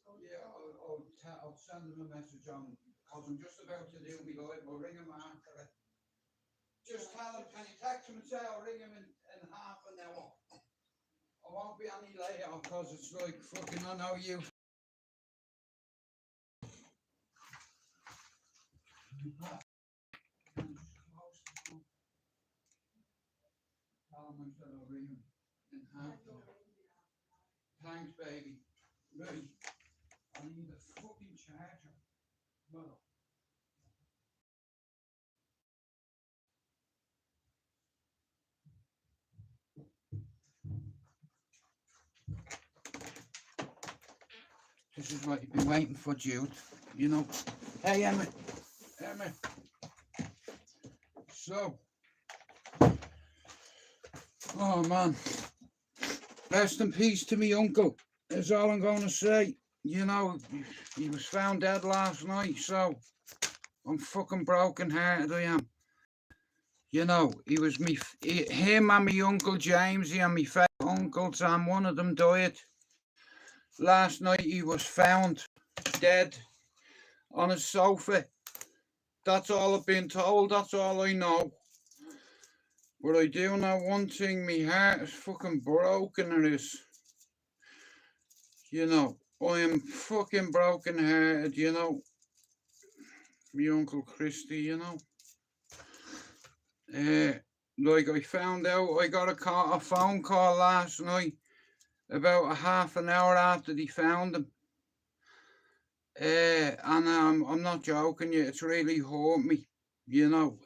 Yeah, I'll send him a message on, because I'm just about to do me live. I'll ring him after it. Just tell him, can you text him and say I'll ring him in half an hour? I won't be any later, because it's like fucking, I know you. Tell him I said I'll ring him in half an hour. Thanks, baby. Right. I need a fucking charger. Well. This is what you've been waiting for, Jude. You know. Hey, Emma. Emma. So. Oh, man. Rest in peace to me uncle. That's all I'm going to say. You know, he was found dead last night, so I'm fucking broken hearted, I am. You know, he was him and my uncle Jamesy and my favourite uncles, and one of them died. Last night he was found dead on his sofa. That's all I've been told, that's all I know. But I do know one thing, my heart is fucking broken, it is. You know, I am fucking broken hearted, you know. My uncle Chrsty, you know. Like I found out, I got a phone call last night about a half an hour after they found him. And I'm not joking you, it's really hurt me, you know.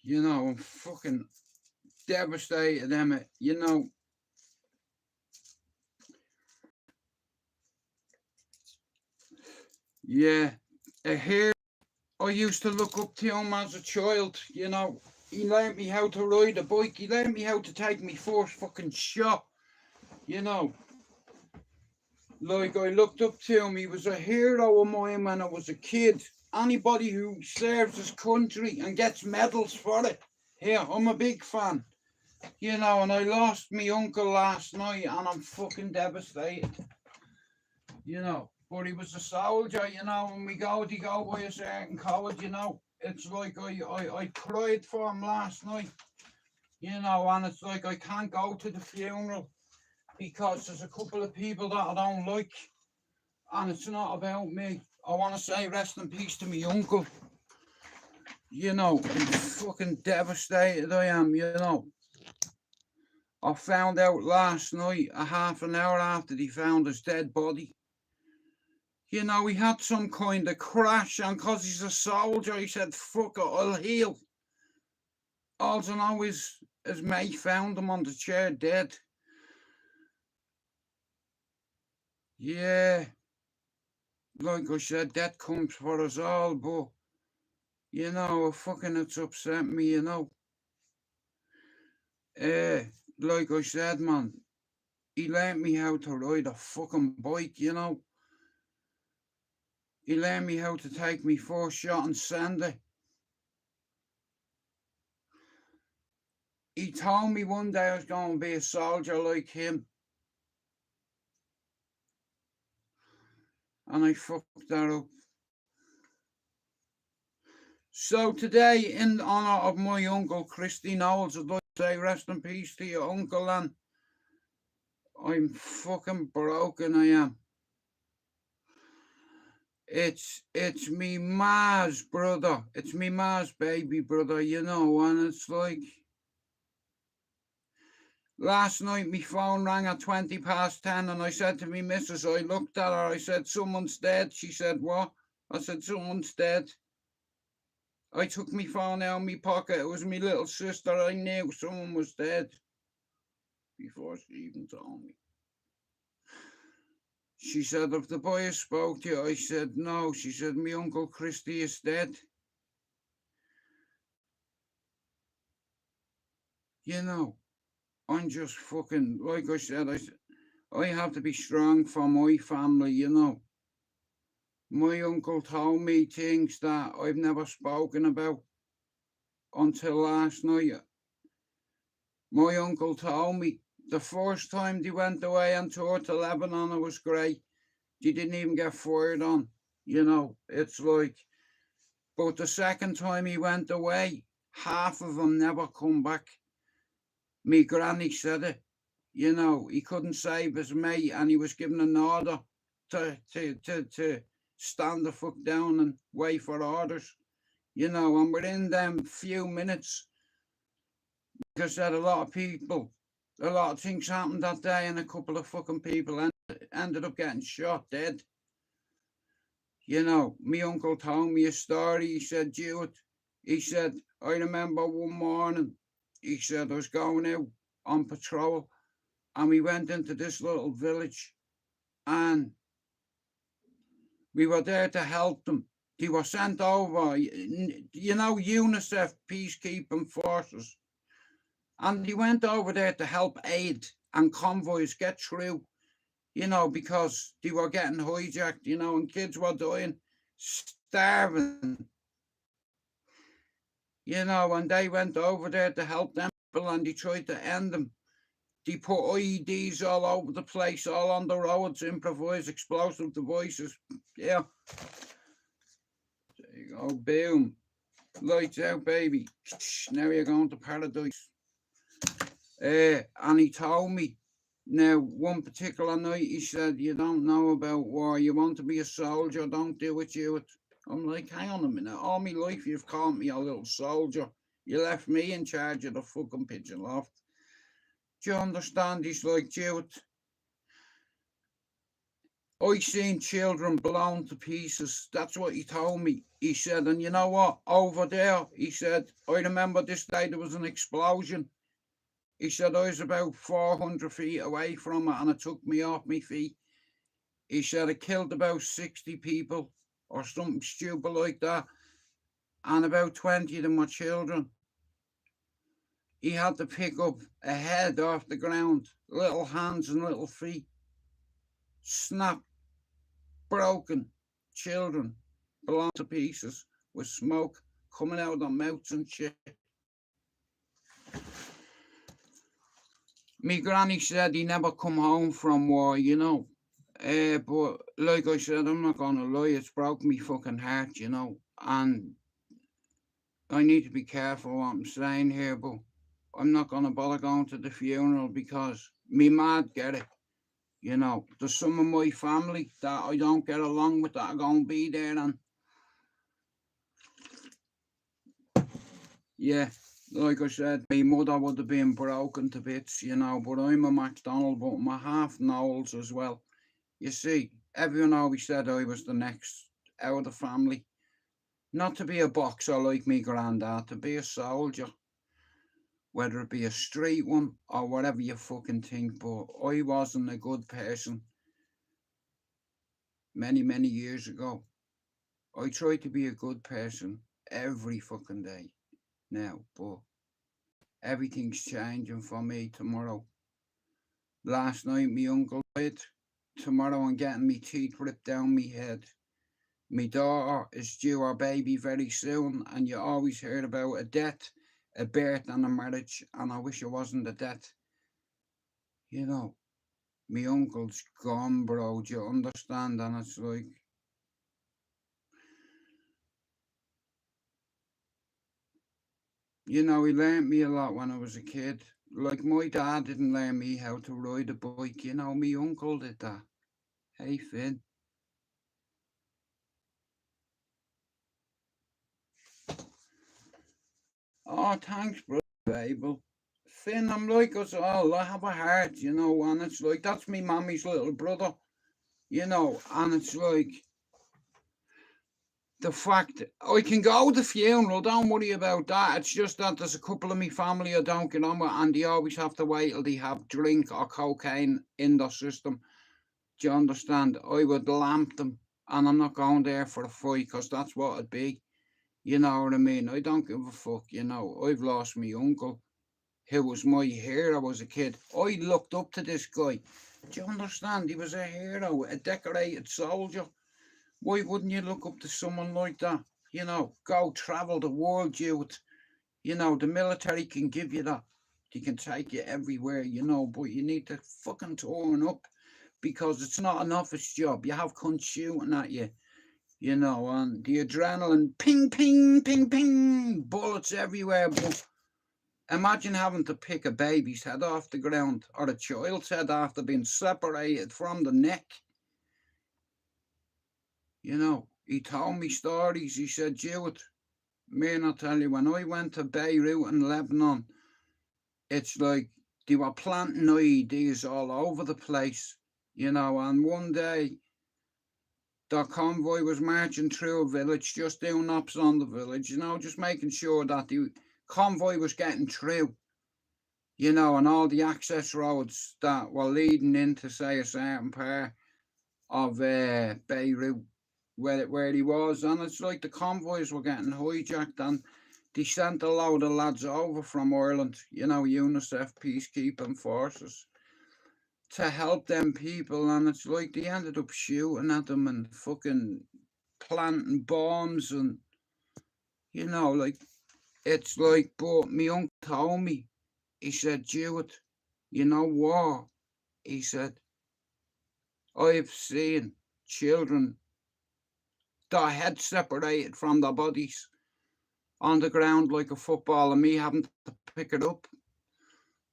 You know, I'm fucking devastated, Emma, you know. Yeah, here I used to look up to him as a child, you know. He learnt me how to ride a bike, he learnt me how to take me first fucking shot, you know. Like, I looked up to him, he was a hero of mine when I was a kid. Anybody who serves his country and gets medals for it, here, I'm a big fan. You know, and I lost my uncle last night and I'm fucking devastated. You know, but he was a soldier, you know, and we go by a certain code, you know. It's like I cried for him last night, you know, and it's like I can't go to the funeral because there's a couple of people that I don't like, and it's not about me. I want to say rest in peace to my uncle. You know, I'm fucking devastated I am, you know. I found out last night, a half an hour after they found his dead body. You know, he had some kind of crash, and because he's a soldier, he said, fuck it, I'll heal. All I know is his mate found him on the chair dead. Yeah, like I said, death comes for us all, but, you know, fucking it's upset me, you know. Like I said, man, he learnt me how to ride a fucking bike, you know. He learned me how to take me first shot and send it. He told me one day I was going to be a soldier like him. And I fucked that up. So today, in honour of my uncle Chrsty Knowles, I'd like to say rest in peace to your uncle, and I'm fucking broken, I am. It's me ma's brother. It's me ma's baby brother, you know, and it's like, last night my phone rang at 10:20 and I said to me missus, I looked at her, I said, someone's dead. She said, what? I said, someone's dead. I took my phone out of my pocket. It was my little sister. I knew someone was dead before she even told me. She said, if the boy spoke to you, I said, no. She said, my uncle Chrsty is dead. You know, I'm just fucking, like I said, I have to be strong for my family, you know. My uncle told me things that I've never spoken about until last night. My uncle told me The first time they went away on tour to Lebanon, it was great. They didn't even get fired on. You know, it's like, but the second time he went away, half of them never come back. Me granny said it. You know, he couldn't save his mate and he was given an order to stand the fuck down and wait for orders. You know, and within them few minutes, because there a lot of people, a lot of things happened that day, and a couple of fucking people ended up getting shot dead. You know, me uncle told me a story. He said, Jewett, he said, I remember one morning, he said, I was going out on patrol and we went into this little village and we were there to help them. They were sent over, you know, UNICEF peacekeeping forces. And they went over there to help aid and convoys get through, you know, because they were getting hijacked, you know, and kids were dying, starving, you know, and they went over there to help them people and they tried to end them. They put IEDs all over the place, all on the roads, improvised explosive devices. Yeah. There you go, boom. Lights out, baby. Now you're going to paradise. And he told me, now, one particular night, he said, you don't know about war. You want to be a soldier, don't do it, you. I'm like, hang on a minute. All my life, you've called me a little soldier. You left me in charge of the fucking pigeon loft. Do you understand? He's like, Jewett, I seen children blown to pieces. That's what he told me. He said, and you know what? Over there, he said, I remember this day there was an explosion. He said, I was about 400 feet away from it and it took me off my feet. He said, it killed about 60 people or something stupid like that. And about 20 of them were children. He had to pick up a head off the ground, little hands and little feet. Snapped, broken, children, blown to pieces with smoke coming out of their mouths and shit. Me granny said he never come home from war, you know. But like I said, I'm not gonna lie, it's broke me fucking heart, you know. And I need to be careful what I'm saying here, but I'm not gonna bother going to the funeral because me mad get it. You know, there's some of my family that I don't get along with that are gonna be there, and yeah, like I said, my mother would have been broken to bits, you know, but I'm a MacDonald, but I'm a half Knowles as well. You see, everyone always said I was the next out of the family. Not to be a boxer like me granddad, to be a soldier. Whether it be a street one or whatever you fucking think, but I wasn't a good person many, many years ago. I try to be a good person every fucking day now, but everything's changing for me tomorrow. Last night, me uncle died. Tomorrow, I'm getting me teeth ripped down me head. My daughter is due her baby very soon, and you always heard about a death, a birth, and a marriage, and I wish it wasn't a death. You know, my uncle's gone, bro. Do you understand? And it's like, you know, he learned me a lot when I was a kid. Like, my dad didn't learn me how to ride a bike, you know, my uncle did that. Hey, Finn. Oh, thanks, bro, Babel. Finn, I'm like us all. I have a heart, you know, and it's like, that's me mommy's little brother, you know, and it's like, the fact I can go to the funeral, don't worry about that. It's just that there's a couple of me family I don't get on with, and they always have to wait till they have drink or cocaine in their system. Do you understand? I would lamp them, and I'm not going there for a fight because that's what it'd be. You know what I mean? I don't give a fuck. You know, I've lost my uncle, who was my hero as a kid. I looked up to this guy. Do you understand? He was a hero, a decorated soldier. Why wouldn't you look up to someone like that? You know, go travel the world, you know, the military can give you that. They can take you everywhere, you know, but you need to fucking turn up because it's not an office job. You have cunts shooting at you, you know, and the adrenaline, ping, ping, ping, ping, bullets everywhere. But imagine having to pick a baby's head off the ground or a child's head after being separated from the neck. You know, he told me stories. He said, Jewett, man, I'll tell you, when I went to Beirut in Lebanon, it's like they were planting IEDs all over the place, you know, and one day the convoy was marching through a village, just doing ops on the village, you know, just making sure that the convoy was getting through, you know, and all the access roads that were leading into, say, a certain part of Beirut where he was. And it's like the convoys were getting hijacked, and they sent a load of lads over from Ireland, you know, UNICEF peacekeeping forces, to help them people. And it's like they ended up shooting at them and fucking planting bombs, and you know, like, it's like, but me uncle told me, he said, Jewett, you know what? He said, I've seen children, their heads separated from their bodies on the ground like a football, and me having to pick it up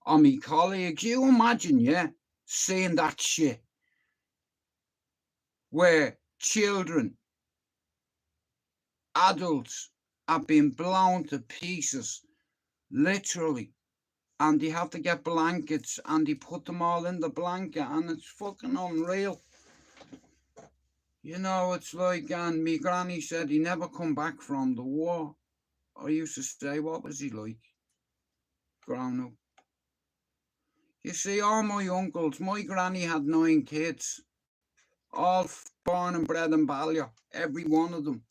on me colleagues. You imagine, yeah, seeing that shit where children, adults are being blown to pieces, literally, and they have to get blankets and they put them all in the blanket, and it's fucking unreal. You know, it's like, and me granny said he never come back from the war. I used to say, what was he like growing up? You see, all my uncles, my granny had 9 kids, all born and bred in Ballier, every one of them.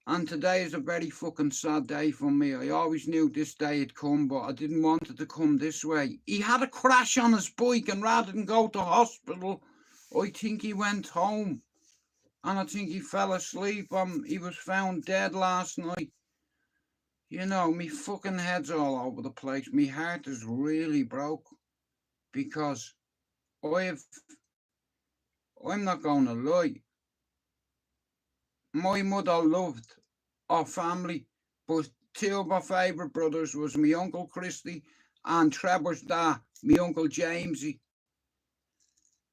And today is a very fucking sad day for me. I always knew this day had come, but I didn't want it to come this way. He had a crash on his bike, and rather than go to hospital, I think he went home. And I think he fell asleep. He was found dead last night. You know, me fucking head's all over the place. Me heart is really broke because I'm not going to lie. My mother loved our family, but 2 of my favourite brothers was my uncle Chrsty and Trevor's dad, my uncle Jamesy.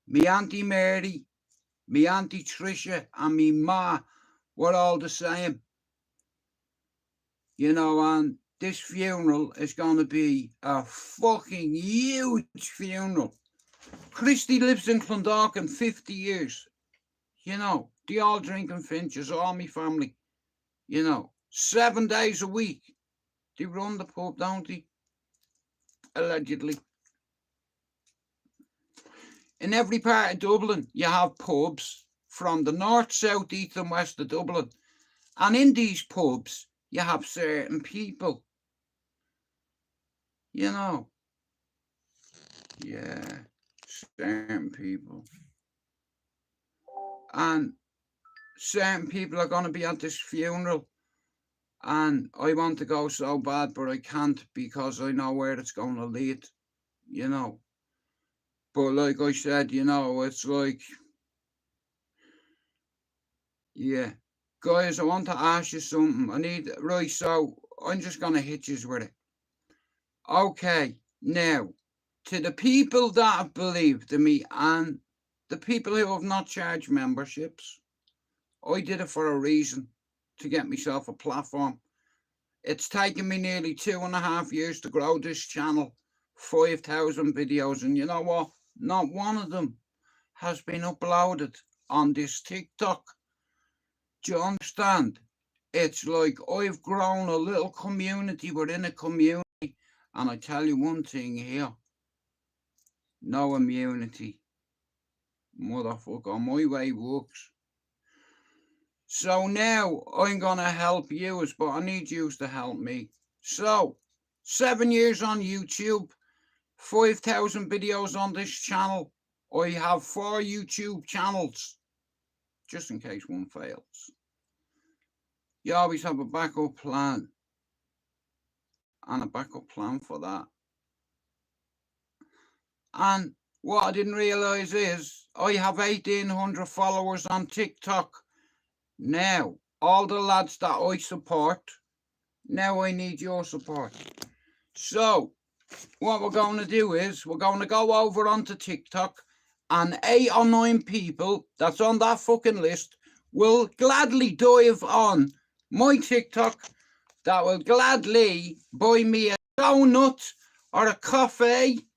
Me auntie Mary, me auntie Tricia, and me ma were all the same. You know, and this funeral is going to be a fucking huge funeral. Chrsty lives in Clondalkin 50 years. You know, they all drinking Finches, all my family. You know, 7 days a week. They run the pub, don't they? Allegedly. In every part of Dublin, you have pubs from the north, south, east and west of Dublin. And in these pubs, you have certain people. You know. Yeah, certain people. And certain people are going to be at this funeral. And I want to go so bad, but I can't because I know where it's going to lead, you know. But like I said, you know, it's like, yeah. Guys, I want to ask you something. Right, so I'm just going to hit you with it. Okay, now, to the people that have believed in me and the people who have not charged memberships, I did it for a reason, to get myself a platform. It's taken me nearly 2.5 years to grow this channel, 5,000 videos, and you know what? Not one of them has been uploaded on this TikTok. Do you understand? It's like I've grown a little community within a community, and I tell you one thing here, no immunity. Motherfucker, my way works. So now I'm going to help you, but I need you to help me. So, 7 years on YouTube, 5,000 videos on this channel. I have 4 YouTube channels, just in case one fails. You always have a backup plan. And a backup plan for that. And what I didn't realise is I have 1,800 followers on TikTok. Now, all the lads that I support, now I need your support. So, what we're going to do is we're going to go over onto TikTok, and 8 or 9 people that's on that fucking list will gladly dive on my TikTok, that will gladly buy me a donut or a coffee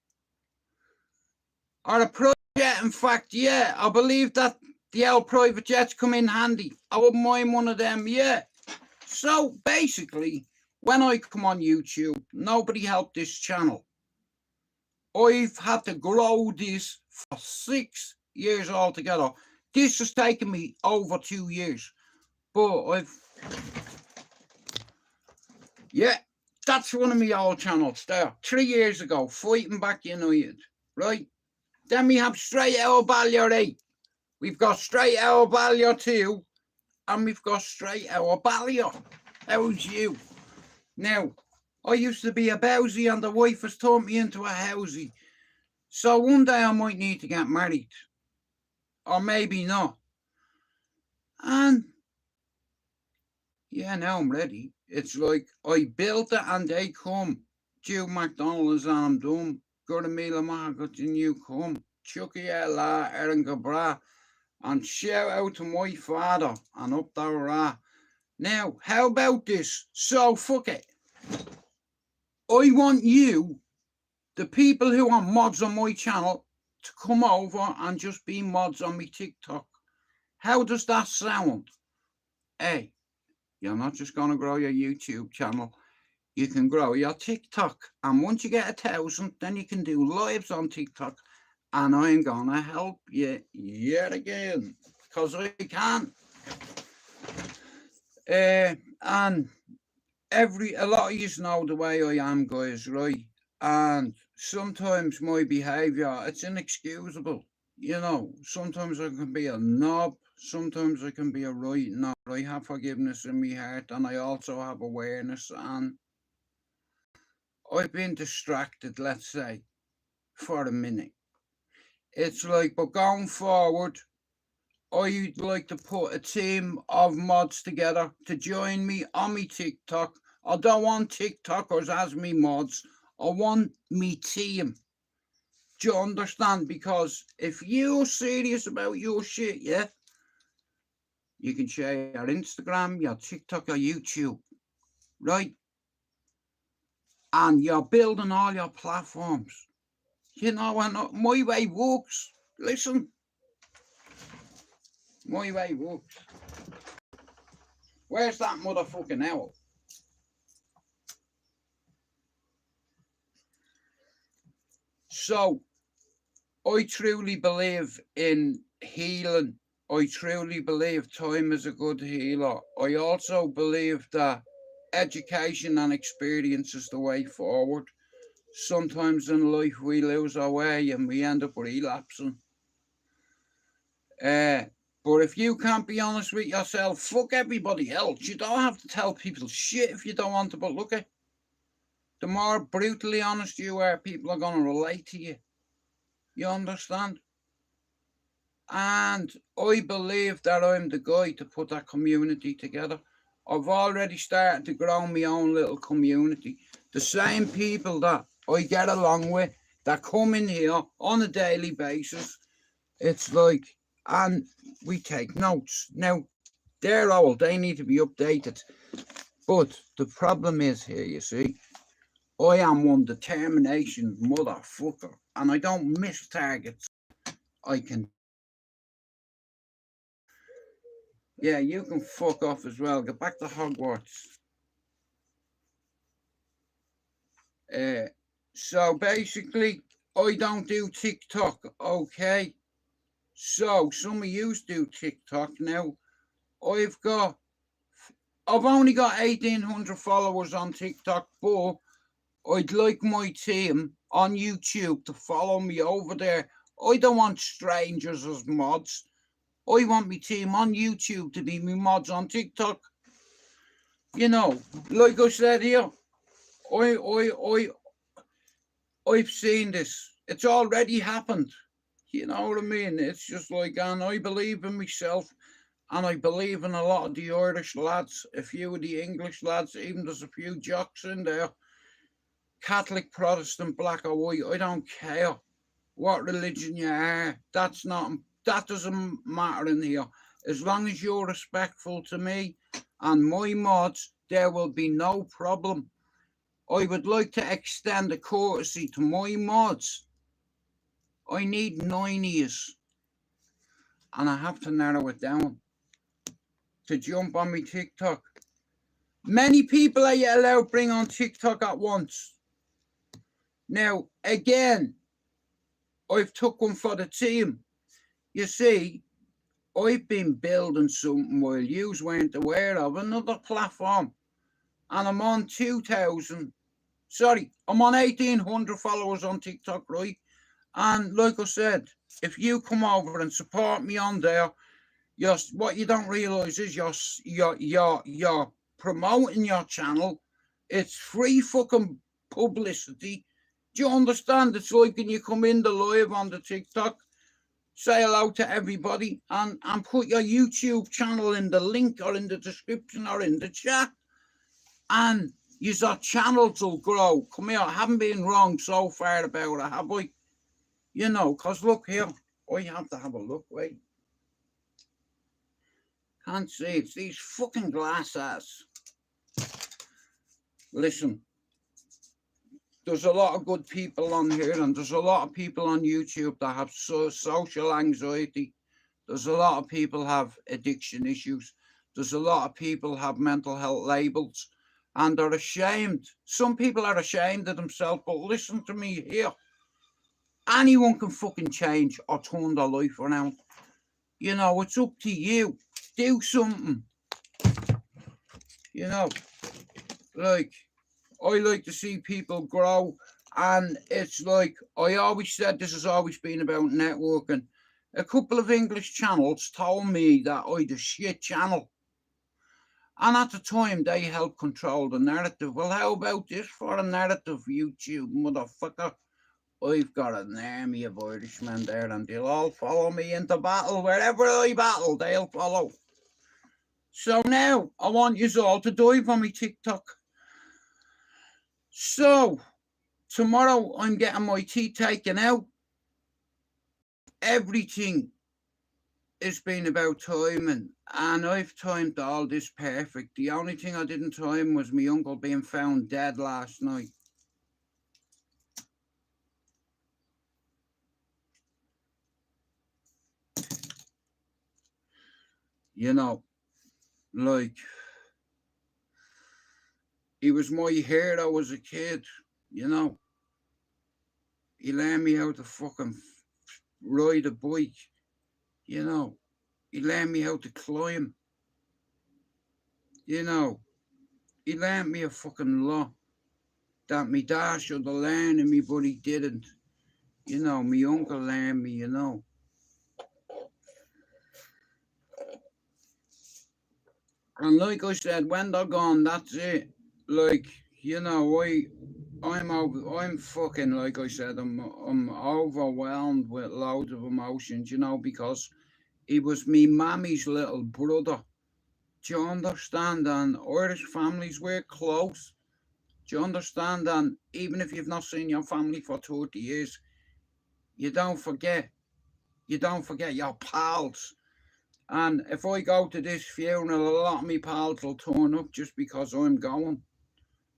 or a private jet. In fact, yeah, I believe that the old private jets come in handy. I wouldn't mind one of them, yeah. So basically, when I come on YouTube, nobody helped this channel. I've had to grow this for 6 years altogether. This has taken me over 2 years. But yeah, that's one of my old channels there. 3 years ago, Fighting Back United, right? Then we have Straightouttaballyer 8. We've got Straightouttaballyer 2. And we've got Straightouttaballyer. How's you? Now, I used to be a bowsy and the wife has turned me into a housey. So one day I might need to get married. Or maybe not. And yeah, now I'm ready. It's like I built it and they come. Joe McDonald's and I'm done. Got a meal of market and you come. Chucky Ella, Erin Gabra. And shout out to my father and up the ra. Now, how about this? So fuck it. I want you, the people who are mods on my channel, to come over and just be mods on my TikTok. How does that sound? Hey, you're not just going to grow your YouTube channel. You can grow your TikTok. And once you get 1,000, then you can do lives on TikTok. And I'm going to help you yet again. Because I can. And a lot of you know the way I am, guys, right? And sometimes my behaviour, it's inexcusable. You know, sometimes I can be a knob, sometimes I can be a right knob. I have forgiveness in my heart, and I also have awareness, and I've been distracted, let's say, for a minute. It's like, but going forward, I'd like to put a team of mods together to join me on my TikTok. I don't want TikTokers as me mods. I want me team. Do you understand? Because if you're serious about your shit, yeah, you can share your Instagram, your TikTok, your YouTube, right? And you're building all your platforms. You know, and my way works. Listen. My way works. Where's that motherfucking owl? So, I truly believe in healing. I truly believe time is a good healer. I also believe that education and experience is the way forward. Sometimes in life we lose our way and we end up relapsing. But if you can't be honest with yourself, fuck everybody else. You don't have to tell people shit if you don't want to, but look at the more brutally honest you are, people are going to relate to you. You understand? And I believe that I'm the guy to put that community together. I've already started to grow my own little community. The same people that I get along with, that come in here on a daily basis. It's like, and we take notes. Now, they're old, they need to be updated. But the problem is here, you see, I am one determination motherfucker, and I don't miss targets. I can. Yeah, you can fuck off as well. Get back to Hogwarts. So basically, I don't do TikTok, okay? So some of you do TikTok now. I've only got 1,800 followers on TikTok, but I'd like my team on YouTube to follow me over there. I don't want strangers as mods. I want my team on YouTube to be me mods on TikTok. You know, like I said here, I've seen this. It's already happened. You know what I mean? It's just like, and I believe in myself, and I believe in a lot of the Irish lads, a few of the English lads, even there's a few jocks in there, Catholic, Protestant, black or white. I don't care what religion you are. That doesn't matter in here. As long as you're respectful to me and my mods, there will be no problem. I would like to extend a courtesy to my mods. I need 9 years, and I have to narrow it down to jump on me TikTok. Many people are you allowed to bring on TikTok at once. Now, again, I've took one for the team. You see, I've been building something while yous weren't aware of, another platform. And I'm on 1,800 followers on TikTok, right? And like I said, if you come over and support me on there, what you don't realise is you're promoting your channel. It's free fucking publicity. Do you understand? It's like when you come in the live on the TikTok, say hello to everybody and put your YouTube channel in the link or in the description or in the chat. And your channels will grow. Come here, I haven't been wrong so far about it, have I? You know, because look here, I have to have a look, wait. Can't see, it's these fucking glasses. Listen, there's a lot of good people on here, and there's a lot of people on YouTube that have social anxiety. There's a lot of people have addiction issues. There's a lot of people have mental health labels, and they're ashamed. Some people are ashamed of themselves, but listen to me here. Anyone can fucking change or turn their life around. You know, it's up to you. Do something. You know, like, I like to see people grow, and it's like, I always said this has always been about networking. A couple of English channels told me that I'd a shit channel. And at the time, they helped control the narrative. Well, how about this for a narrative, YouTube motherfucker? I've got an army of Irishmen there, and they'll all follow me into battle. Wherever I battle, they'll follow. So now, I want you all to dive on me TikTok. So, tomorrow I'm getting my teeth taken out. Everything has been about timing, and I've timed all this perfect. The only thing I didn't time was my uncle being found dead last night. You know, like, he was my hero as a kid, you know. He learned me how to fucking ride a bike, you know. He learned me how to climb, you know. He learned me a fucking lot that me dad should have learned me, but he didn't. You know, me uncle learned me, you know. And like I said, when they're gone, that's it. Like, you know, I'm fucking, like I said, I'm overwhelmed with loads of emotions, you know, because he was me mammy's little brother. Do you understand? And Irish families were close. Do you understand? And even if you've not seen your family for 30 years, you don't forget. You don't forget your pals. And if I go to this funeral, a lot of my pals will turn up just because I'm going,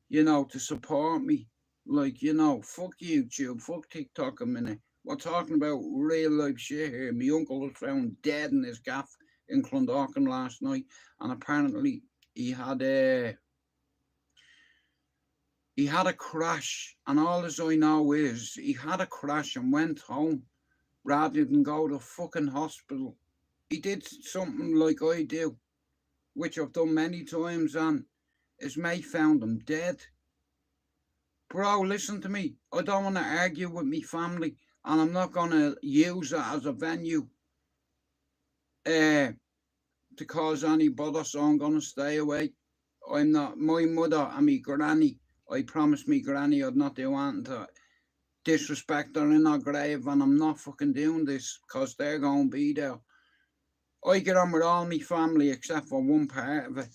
you know, to support me. Like, you know, fuck YouTube, fuck TikTok a minute. We're talking about real life shit here. My uncle was found dead in his gaff in Clondalkin last night, and apparently he had a crash, and all as I know is he had a crash and went home rather than go to fucking hospital. He did something like I do, which I've done many times, and his mate found him dead. Bro, listen to me. I don't want to argue with me family, and I'm not going to use it as a venue to cause any bother, so I'm going to stay away. I'm not, my mother and me granny, I promised me granny I'd not do anything to disrespect her in her grave, and I'm not fucking doing this, because they're going to be there. I get on with all my family except for one part of it,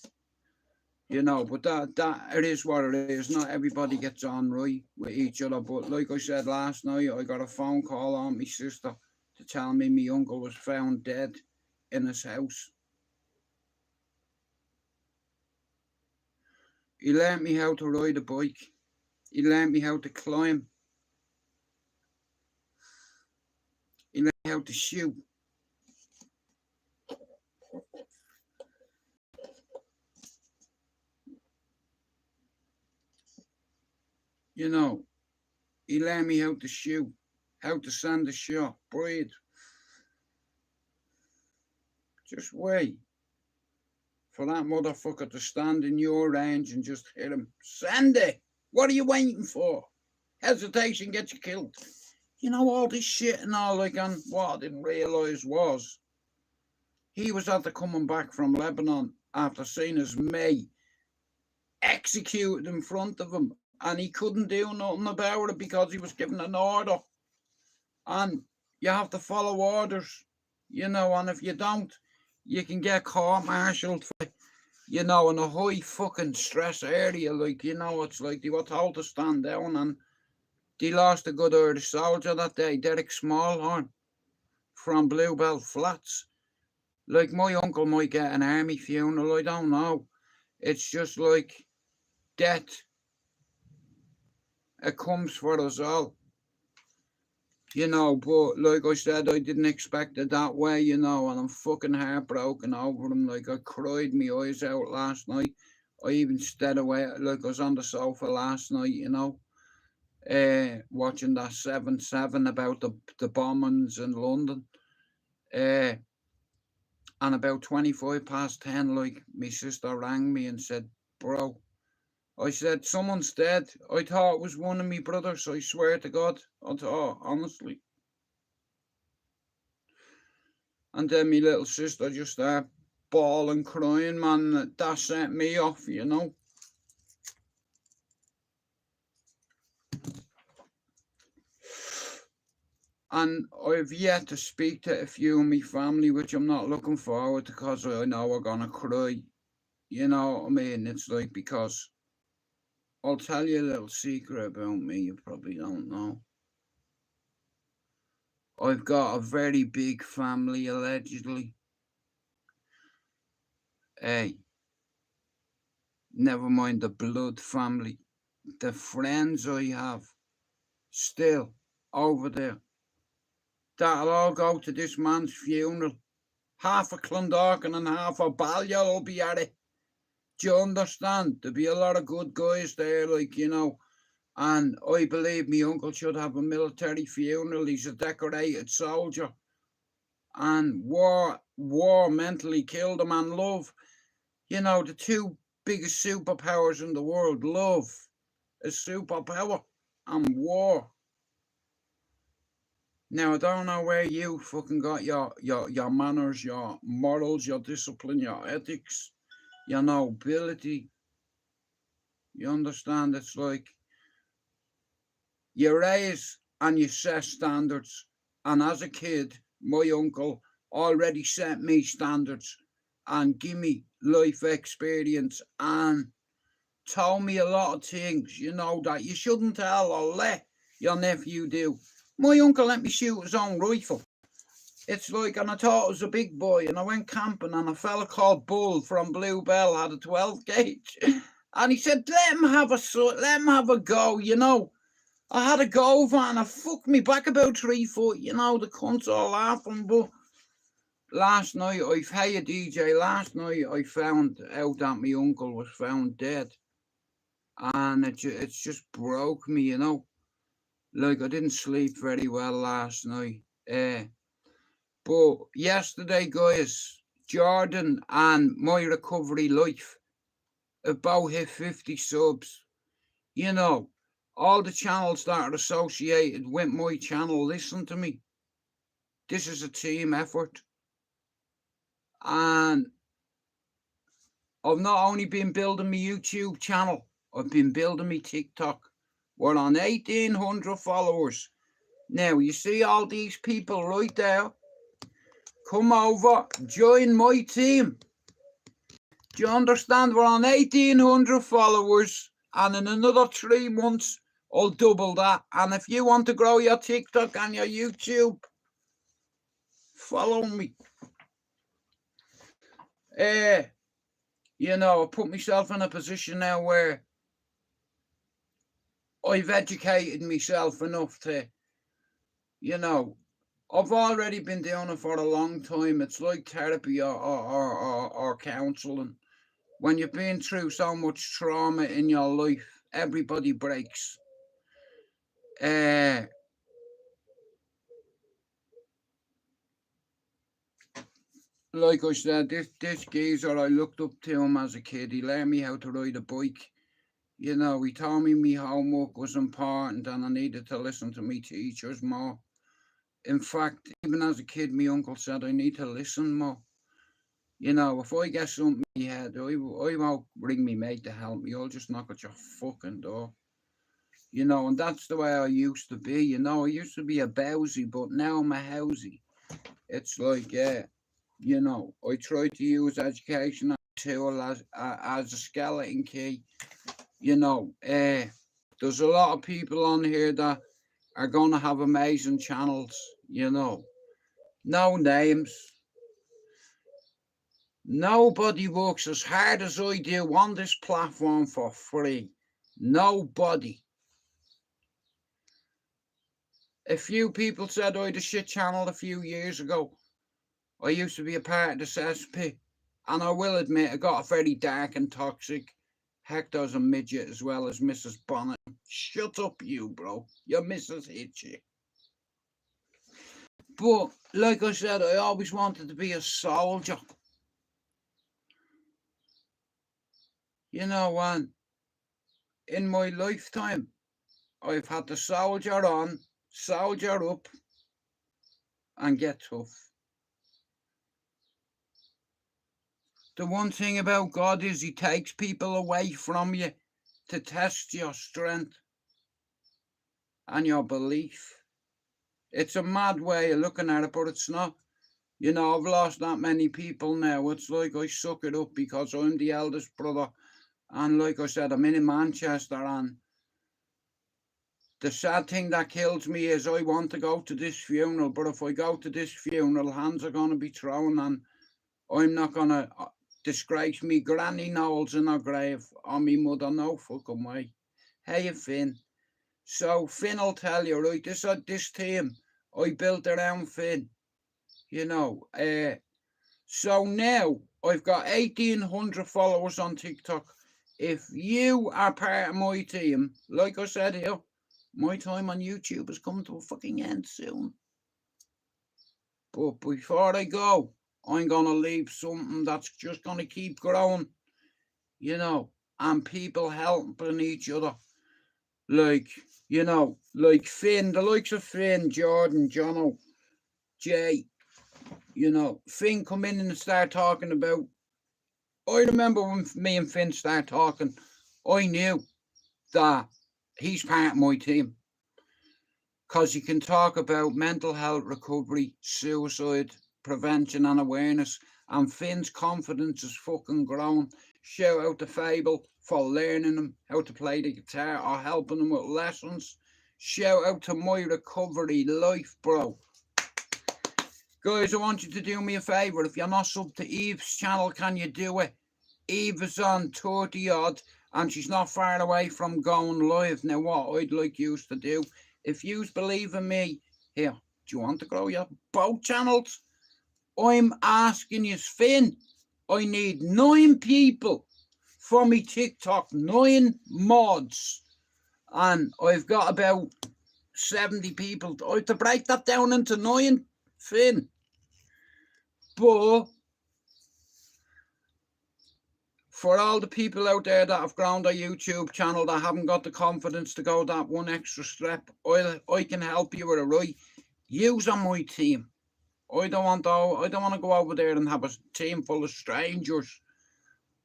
you know, but that it is what it is. Not everybody gets on right with each other, but like I said last night, I got a phone call on my sister to tell me my uncle was found dead in his house. He learnt me how to ride a bike. He learnt me how to climb. He learnt me how to shoot. You know, he learned me how to shoot, how to send a shot, breathe. Just wait for that motherfucker to stand in your range and just hit him. Send it! What are you waiting for? Hesitation gets you killed. You know, all this shit and all, like, and what I didn't realise was he was after coming back from Lebanon after seeing his mate executed in front of him, and he couldn't do nothing about it because he was given an order. And you have to follow orders, you know, and if you don't, you can get court-martialed for, you know, in a high fucking stress area. Like, you know, it's like they were told to stand down, and they lost a good Irish soldier that day, Derek Smallhorn, from Bluebell Flats. Like, my uncle might get an army funeral, I don't know. It's just like death. It comes for us all. You know, but like I said, I didn't expect it that way, you know, and I'm fucking heartbroken over him. Like, I cried my eyes out last night. I even stayed away, like, I was on the sofa last night, you know, watching that 7-7 about the bombings in London. And about 25 past 10, like, my sister rang me and said, bro, I said, someone's dead. I thought it was one of my brothers, I swear to God. I thought, honestly. And then my little sister just started bawling, crying, man. That set me off, you know. And I've yet to speak to a few of my family, which I'm not looking forward to, because I know we're going to cry. You know what I mean? It's like, because I'll tell you a little secret about me you probably don't know. I've got a very big family, allegedly. Hey, never mind the blood family. The friends I have still over there, that'll all go to this man's funeral. Half of Clondalkin and half of Balliol will be at it. Do you understand? There'll be a lot of good guys there, like, you know. And I believe my uncle should have a military funeral. He's a decorated soldier. And war mentally killed him, and love. You know, the two biggest superpowers in the world, love is superpower, and war. Now, I don't know where you fucking got your manners, your morals, your discipline, your ethics, your nobility. You understand? It's like you raise and you set standards. And as a kid, my uncle already set me standards and give me life experience and told me a lot of things, you know, that you shouldn't tell or let your nephew do. My uncle let me shoot his own rifle. It's like, and I thought I was a big boy, and I went camping, and a fella called Bull from Bluebell had a 12 gauge, and he said, let him have a go, you know. I had a go over, and I fucked me back about 3 foot, you know, the cunts all laughing. But last night, hey, a DJ, last night I found out that my uncle was found dead, and it's just broke me, you know. Like, I didn't sleep very well last night. But yesterday, guys, Jordan and My Recovery Life about hit 50 subs. You know, all the channels that are associated with my channel, listen to me. This is a team effort. And I've not only been building my YouTube channel, I've been building my TikTok. We're on 1,800 followers. Now, you see all these people right there? Come over, join my team. Do you understand? We're on 1,800 followers, and in another 3 months, I'll double that. And if you want to grow your TikTok and your YouTube, follow me. You know, I put myself in a position now where I've educated myself enough to, you know, I've already been doing it for a long time. It's like therapy or counselling. When you've been through so much trauma in your life, everybody breaks. Like I said, this geezer, I looked up to him as a kid. He learned me how to ride a bike. You know, he told me my homework was important and I needed to listen to me teachers more. In fact, even as a kid, my uncle said I need to listen more. You know, if I get something in my head, I won't ring me mate to help me. I'll just knock at your fucking door. You know, and that's the way I used to be. You know, I used to be a bowsy, but now I'm a housey. It's like, you know, I try to use education as a tool, as a skeleton key. You know, there's a lot of people on here that are going to have amazing channels, you know. No names. Nobody works as hard as I do on this platform for free. Nobody. A few people said I had a shit channel a few years ago. I used to be a part of the cesspit. And I will admit, it got very dark and toxic. Hector's a midget as well as Mrs. Bonnet. Shut up, you, bro. Your missus hit you. But, like I said, I always wanted to be a soldier. You know, and in my lifetime, I've had to soldier on, soldier up, and get tough. The one thing about God is he takes people away from you to test your strength and your belief. It's a mad way of looking at it, but it's not. You know, I've lost that many people now. It's like I suck it up because I'm the eldest brother. And like I said, I'm in Manchester, and the sad thing that kills me is I want to go to this funeral, but if I go to this funeral, hands are going to be thrown, and I'm not going to disgrace me granny Knowles in her grave or me mother, no fucking way. Hey, Finn. So Finn will tell you, right, this team, I built around Finn, you know. So now I've got 1,800 followers on TikTok. If you are part of my team, like I said here, my time on YouTube is coming to a fucking end soon. But before I go, I'm going to leave something that's just going to keep growing, you know, and people helping each other. Like, you know, like Finn, the likes of Finn, Jordan, Jono, Jay, you know, Finn come in and start talking about, I remember when me and Finn started talking, I knew that he's part of my team. Because you can talk about mental health recovery, suicide prevention and awareness, and Finn's confidence is fucking grown. Shout out to Fable for learning him how to play the guitar or helping him with lessons. Shout out to my recovery life, bro. Guys, I want you to do me a favour. If you're not sub to Eve's channel, can you do it? Eve is on 30 odd and she's not far away from going live. Now, what I'd like you to do, if you believe in me, here, do you want to grow your both channels? I'm asking you, Finn, I need 9 people for me TikTok, 9 mods. And I've got about 70 people. I have to break that down into 9, Finn. But for all the people out there that have grown their YouTube channel that haven't got the confidence to go that one extra step, I can help you with it, right? Use on my team. I don't want to go over there and have a team full of strangers.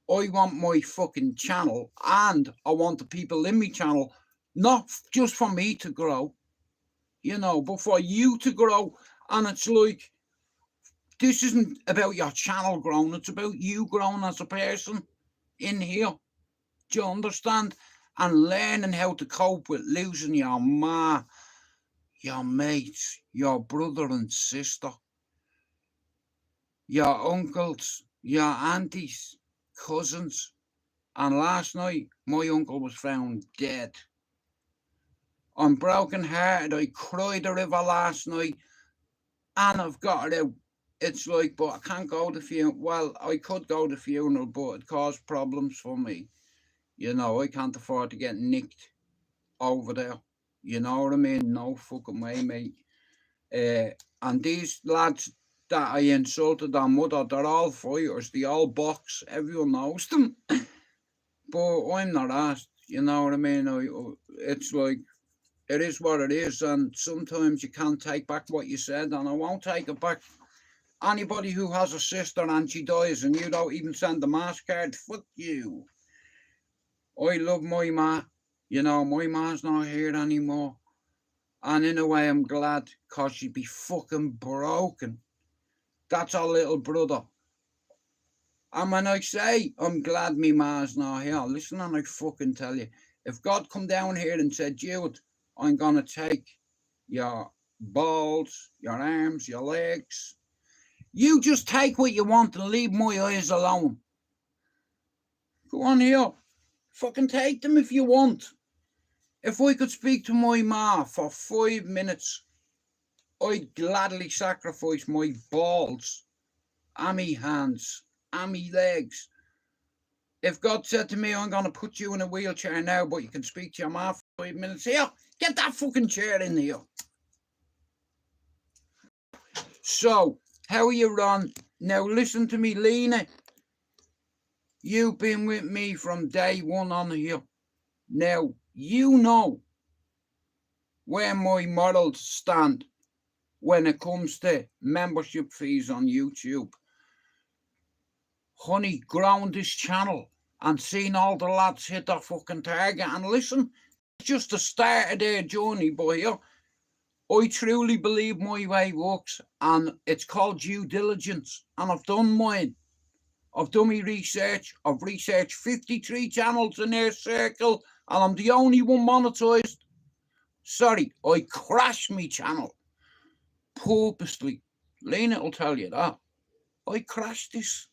I want my fucking channel, and I want the people in my channel, not just for me to grow, you know, but for you to grow. And it's like, this isn't about your channel growing, it's about you growing as a person in here. Do you understand? And learning how to cope with losing your ma, your mates, your brother and sister, your uncles, your aunties, cousins. And last night, my uncle was found dead. I'm broken hearted. I cried a river last night, and I've got it out. It's like, but I can't go to the funeral. Well, I could go to the funeral, but it caused problems for me. You know, I can't afford to get nicked over there. You know what I mean? No fucking way, mate. And these lads that I insulted their mother, they're all fighters. They all box. Everyone knows them. But I'm not asked. You know what I mean? It's like, it is what it is. And sometimes you can't take back what you said. And I won't take it back. Anybody who has a sister and she dies and you don't even send the mass card, fuck you. I love my ma. You know, my ma's not here anymore. And in a way, I'm glad, because she'd be fucking broken. That's our little brother. And when I say I'm glad me ma's not here, listen, and I fucking tell you, if God come down here and said, Jude, I'm going to take your balls, your arms, your legs, you just take what you want and leave my eyes alone. Go on here. Fucking take them if you want. If I could speak to my ma for 5 minutes, I'd gladly sacrifice my balls, and me hands, and me legs. If God said to me, I'm going to put you in a wheelchair now, but you can speak to your ma for 5 minutes, here, get that fucking chair in here. So, how are you, Ron? Now listen to me, Lena. You've been with me from day one on here. Now, you know where my morals stand when it comes to membership fees on YouTube. Honey, ground this channel and seen all the lads hit their fucking target. And listen, it's just the start of their journey, but here, I truly believe my way works, and it's called due diligence. And I've done mine. I've done my research. I've researched 53 channels in their circle, and I'm the only one monetized. Sorry, I crashed my channel purposely. Lena will tell you that. I crashed this.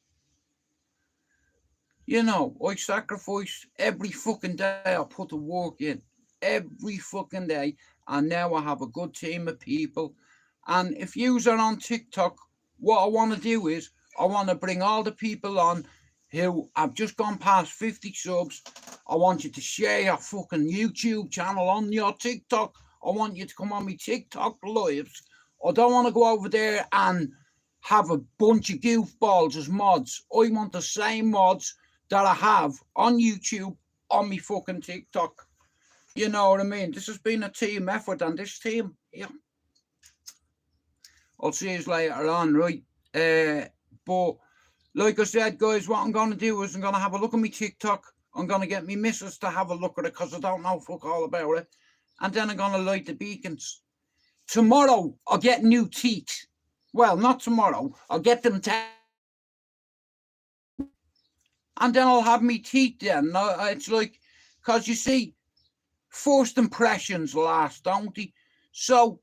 You know, I sacrifice every fucking day. I put the work in every fucking day, and now I have a good team of people. And if yous are on TikTok, what I want to do is I want to bring all the people on who have just gone past 50 subs. I want you to share your fucking YouTube channel on your TikTok. I want you to come on my TikTok lives. I don't want to go over there and have a bunch of goofballs as mods. I want the same mods that I have on YouTube on me fucking TikTok. You know what I mean? This has been a team effort, and this team, yeah. I'll see you later on, right? But like I said, guys, what I'm going to do is I'm going to have a look at my TikTok. I'm going to get me missus to have a look at it, because I don't know fuck all about it. And then I'm going to light the beacons. Tomorrow, I'll get new teeth. Well, not tomorrow. I'll get them and then I'll have me teeth then. It's like, because you see, first impressions last, don't they? So,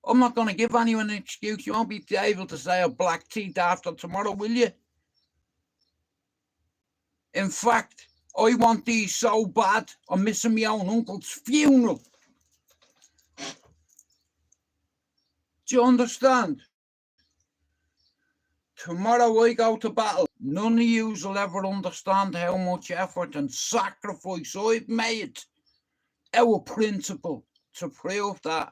I'm not going to give anyone an excuse. You won't be able to say I have black teeth after tomorrow, will you? In fact, I want these so bad, I'm missing my own uncle's funeral. Do you understand? Tomorrow I go to battle. None of you will ever understand how much effort and sacrifice I've made. Our principle to prove that.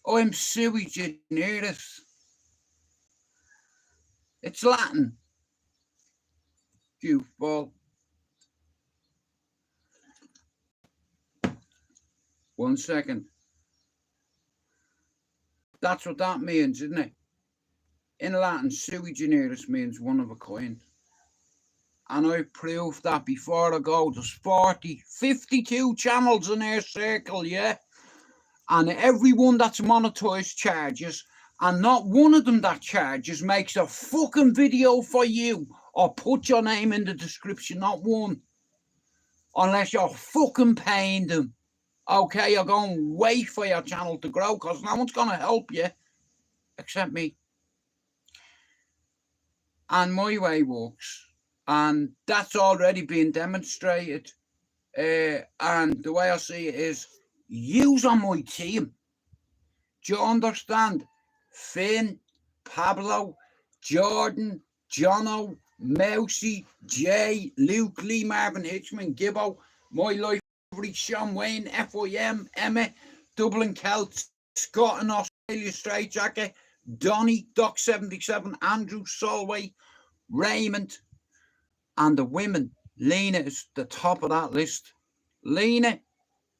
I'm sui generis. It's Latin. Goofball. 1 second. That's what that means, isn't it? In Latin, sui generis means one of a kind. And I proved that before I go. There's 52 channels in our circle, yeah? And everyone that's monetized charges, and not one of them that charges makes a fucking video for you or put your name in the description, not one. Unless you're fucking paying them. Okay, you're going to wait for your channel to grow because no one's going to help you except me. And my way works. And that's already been demonstrated. And the way I see it is, use on my team. Do you understand? Finn, Pablo, Jordan, Jono, Mousy, Jay, Luke Lee, Marvin Hitchman, Gibbo, My Life, Sean Wayne, FIM, Emma, Dublin Celts, Scott and Australia Straight Jacket, Donny, Doc77, Andrew Solway, Raymond, and the women. Lena is the top of that list. Lena,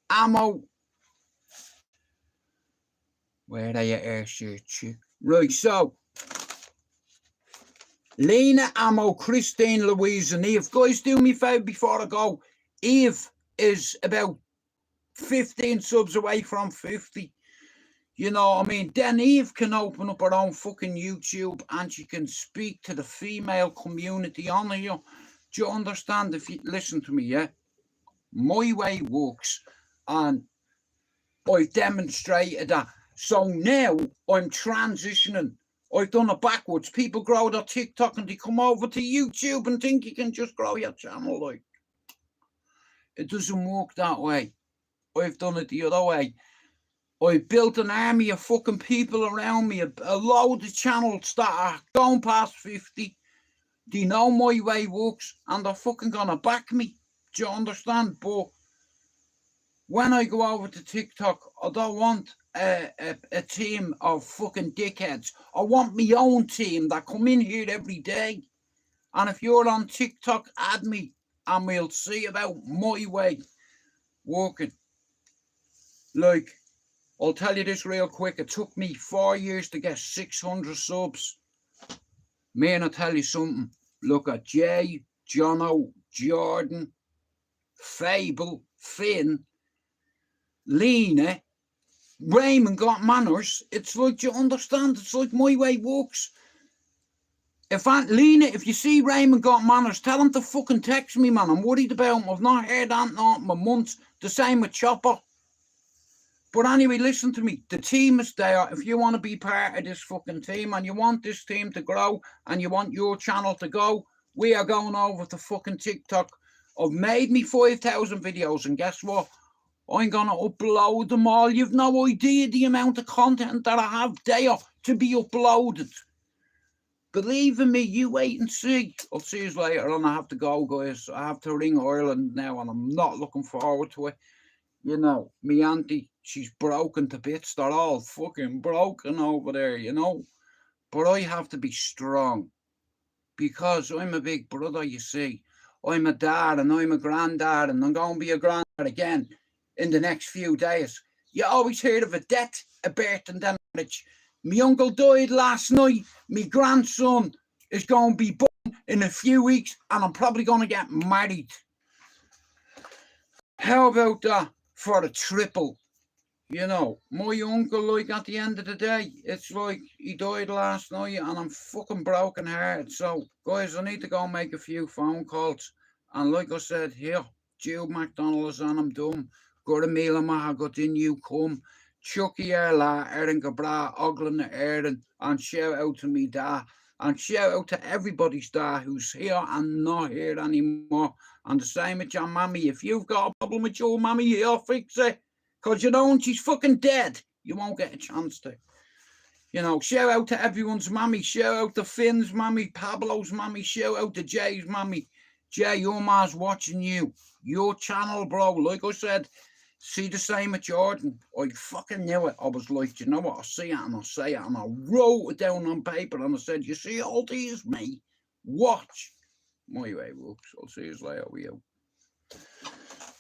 Ammo. Where are you, air shirt chick? Right, so Lena, Ammo, Christine, Louise, and Eve. Guys, do me a favour before I go. Eve is about 15 subs away from 50. You know what I mean? Then Eve can open up her own fucking YouTube and she can speak to the female community on here. Do you understand? If you listen to me, yeah? My way works and I've demonstrated that. So now I'm transitioning. I've done it backwards. People grow their TikTok and they come over to YouTube and think you can just grow your channel. Like, it doesn't work that way. I've done it the other way. I built an army of fucking people around me, a load of channels that are going past 50. They know my way works and they're fucking gonna back me. Do you understand? But when I go over to TikTok, I don't want a team of fucking dickheads. I want my own team that come in here every day. And if you're on TikTok, add me and we'll see about my way working. Like, I'll tell you this real quick. It took me 4 years to get 600 subs. Man, I'll tell you something. Look at Jay, Jono, Jordan, Fable, Finn, Lena, Raymond got manners. It's like, you understand? It's like my way works. Lena, if you see Raymond got manners, tell him to fucking text me, man. I'm worried about him. I've not heard that in months. The same with Chopper. But anyway, listen to me. The team is there. If you want to be part of this fucking team and you want this team to grow and you want your channel to go, we are going over to fucking TikTok. I've made me 5,000 videos and guess what? I'm going to upload them all. You've no idea the amount of content that I have there to be uploaded. Believe in me, you wait and see. I'll see you later and I have to go, guys. I have to ring Ireland now and I'm not looking forward to it. You know, me auntie, she's broken to bits. They're all fucking broken over there, you know. But I have to be strong because I'm a big brother, you see. I'm a dad and I'm a granddad and I'm going to be a granddad again in the next few days. You always heard of a death, a birth and then marriage. My uncle died last night. My grandson is going to be born in a few weeks and I'm probably going to get married. How about that for a triple? You know, my uncle, like, at the end of the day, it's like he died last night and I'm fucking broken hearted. So, guys, I need to go make a few phone calls. And like I said, here, Jude McDonald's and I'm done. Got a meal of my got in you come. Chucky Erla, Erin Gabra, Oglen Erin, and shout out to me dad. And shout out to everybody's dad who's here and not here anymore. And the same with your mammy. If you've got a problem with your mammy, he'll fix it. Because you know, when she's fucking dead, you won't get a chance to. You know, shout out to everyone's mammy. Shout out to Finn's mammy, Pablo's mammy. Shout out to Jay's mammy. Jay, your ma's watching you. Your channel, bro. Like I said, see the same with Jordan. I fucking knew it. I was like, you know what? I'll see it and I'll say it. And I wrote it down on paper and I said, you see all these, me? Watch. My way works. I'll see you later with you.